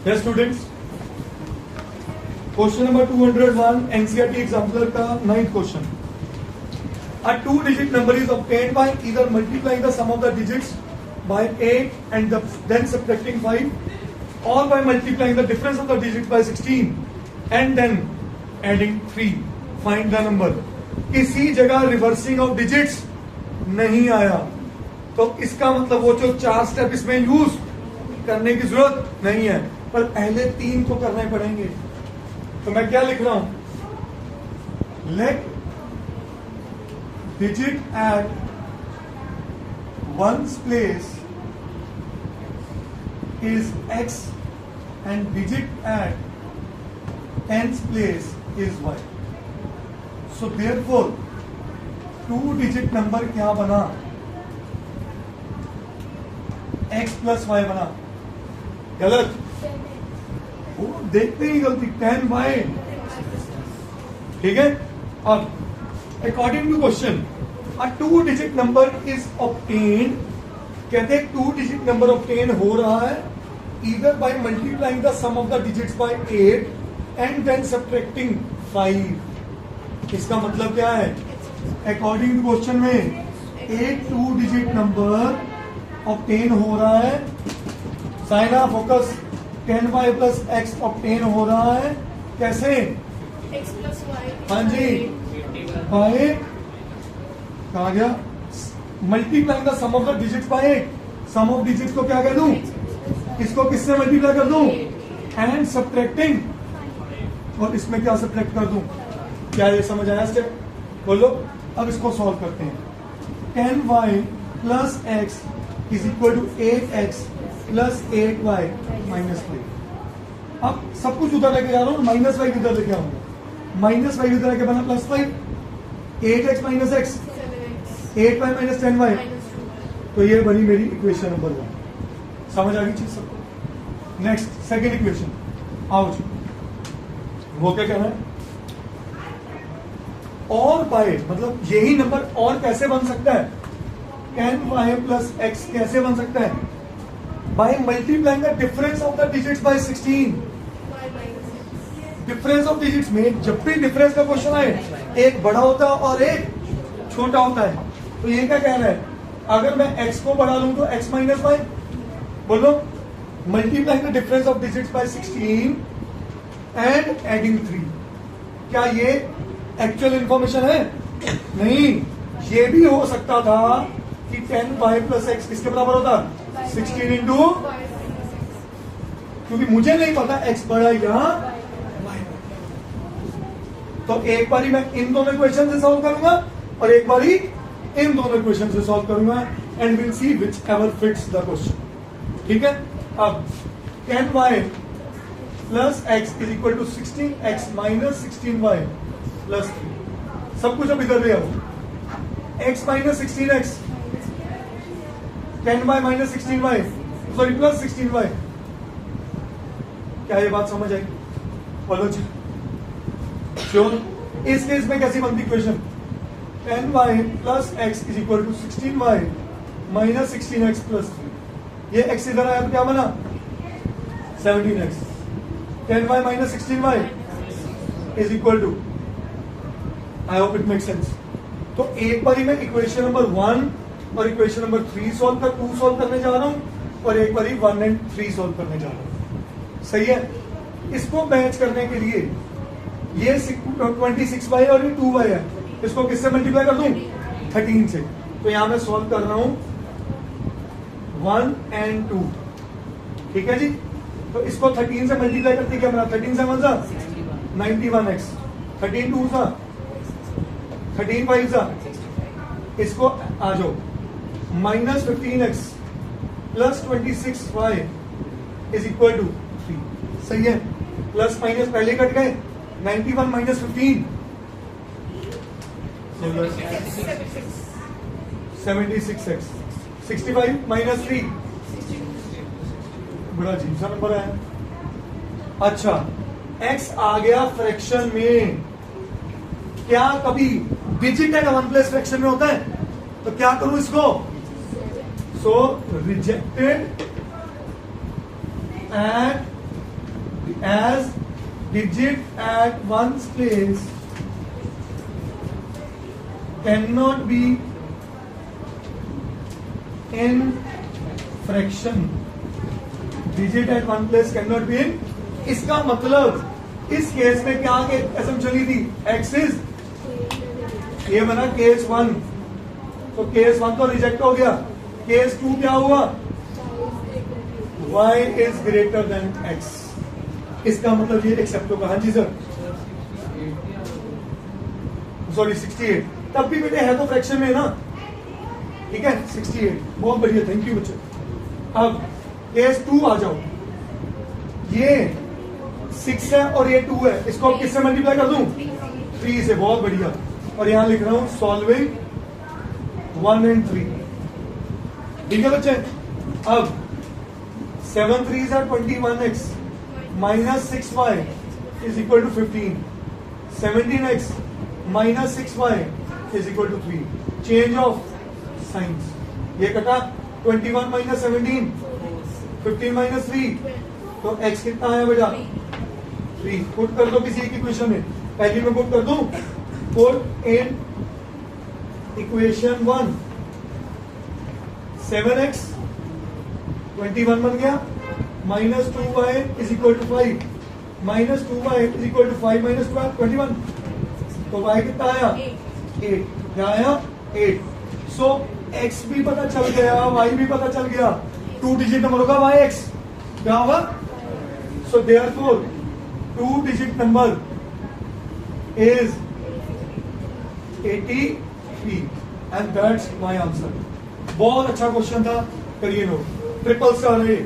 Yes, students. Question number 201 NCERT examiner का 9th question. A two-digit number is obtained by either multiplying the sum of the digits by 8 and then subtracting 5, or by multiplying the difference of the digits by 16 and then adding 3. Find the number. किसी जगह reversing of digits नहीं आया, तो इसका मतलब वो जो 4 step इसमें यूज करने की जरूरत नहीं है, पर पहले 3 तो करने पड़ेंगे. तो मैं क्या लिख रहा हूं, late digit at one's place is x and digit at n's place is y. So therefore two digit number क्या बना, x plus y बना. गलत, वो देखते ही गलती, 10y. ठीक है. अब according to question, a two digit number is obtained. कहते हैं two digit number obtain हो रहा है either by multiplying the sum of the digits by 8 and then subtracting 5. इसका मतलब क्या है, according to question में एक two digit number obtain हो रहा है, sign of focus, 10y plus x obtain हो रहा है. कैसे, x plus y. हाँ जी, बाय कहा गया, multiplying the sum of the digits by 8. Sum of digits को क्या कर दूं, इसको किससे मल्टीप्लाई कर दूं, एंड सब्ट्रैक्टिंग, और इसमें क्या सब्ट्रैक्ट कर दूं. क्या ये समझ आया स्टेप, बोलो. अब इसको सॉल्व करते हैं. 10y plus x is equal to 8x plus 8y minus 5. अब सब कुछ उधर लेके जा रहा हूं, माइनस वाई किधर लेके आऊंगा, माइनस वाई किधर लेके बना plus 5. 8x minus x, 8y minus 10y. तो ये बनी मेरी इक्वेशन नंबर 1. समझ आ गई चीज सबको. नेक्स्ट सेकेंड इक्वेशन, आओ जी. वो क्या कहना है, और बाय मतलब यही नंबर और कैसे बन सकता है, 10y प्लस x कैसे बन सकता है, by multiplying the difference of the digits by 16. Difference of digits में जब भी डिफरेंस का क्वेश्चन आए, एक बड़ा होता है और एक छोटा होता है. तो ये क्या कह रहा है, अगर मैं x को बढ़ा लूं तो x माइनस वाई, बोलो, multiplying the difference of digits by 16 and adding 3. क्या ये एक्चुअल इंफॉर्मेशन है? नहीं. ये भी हो सकता था कि 10y प्लस x किसके बराबर होता, 16 इंटू, क्योंकि मुझे नहीं पता x बड़ा या, तो एक बारी मैं इन दोनों इक्वेशन से सॉल्व करूंगा और एक बारी इन दोनों इक्वेशन से सॉल्व करूंगा, and will see whichever fits the question. ठीक है. अब 10y plus x is equal to 16x minus 16y plus 3. सब कुछ अब इधर ले आओ. x minus 16x, 10y minus 16y, sorry plus 16y. क्या ये बात समझ आई, बोलो जी. श्योर. इस केस में कैसी बनती equation, 10y plus x is equal to 16y minus 16x plus 3. ये x इधर आया तो क्या बना, 17x. 10y minus 16y is equal to, I hope it make sense. तो एक बारी मैं इक्वेशन नंबर 1 और इक्वेशन नंबर 2 सॉल्व करने जा रहा हूं, और एक बारी 1 एंड 3 सॉल्व करने जा रहा हूं. सही है. इसको मैच करने के लिए ये 26y और ये 2y है, इसको किससे मल्टीप्लाई कर दूं, 13 से. तो यहां मैं सॉल्व कर रहा हूं 1 एंड 2. ठीक है जी. तो इसको 13 से मल्टीप्लाई करते क्या बना, 13 से 1 सा 91x, 13 2 सा 13 5 सा, इसको आ जाओ, minus 15x plus 26y is equal to 3. सही है. प्लस माइनस पहले कट गए, 91 माइनस 15 76x, 65 माइनस 3, बड़ा अजीब सा नंबर है. अच्छा, x आ गया फ्रैक्शन में. क्या कभी डिजिट है 1 प्लस फ्रैक्शन में होता है, तो क्या करूं इसको, so rejected at as digit at one's place cannot be in fraction. Digit at one place cannot be in. इसका मतलब इस केस में क्या कसम चली थी? x is ये बना केस 1, तो केस 1 तो रिजेक्ट हो गया. केस 2 क्या हुआ? y is greater than x. इसका मतलब ये एक्सेप्ट होगा. हाँ जी सर, सॉरी 68. तब भी बेटे है तो फ्रैक्शन में ना, ठीक है. 68 बहुत बढ़िया, थैंक यू बच्चे. अब केस 2 आ जाओ. ये 6 है और ये 2 है, इसको अब किससे मल्टीप्लाई कर दूं? 3 से. बहुत बढ़िया. और यहां लिख रहा हूं सॉल्विंग 1 and 3. ठीक है बच्चे. अब 7 3s are 21x minus 6y is equal to 15. 17x minus 6y is equal to 3. Change of signs. ये कटा 21 minus 17, 15 minus 3, तो x कितना है बेटा? 3. पुट कर दो किसी एक इक्वेशन में. पहली में पुट कर दूं. पुट इन इक्वेशन 1 7x 21 बन गया minus 2y is equal to 5. minus 2y is equal to 5 minus 12 21. तो y कितना आया? 8. क्या आया? 8. सो x भी पता चल गया, y भी पता चल गया. 2 डिजिट नंबर होगा yx. क्या होगा? So therefore 2 digit number is 83 and that's my answer. बहुत अच्छा क्वेश्चन था, करिए नोट. ट्रिपल्स का रहे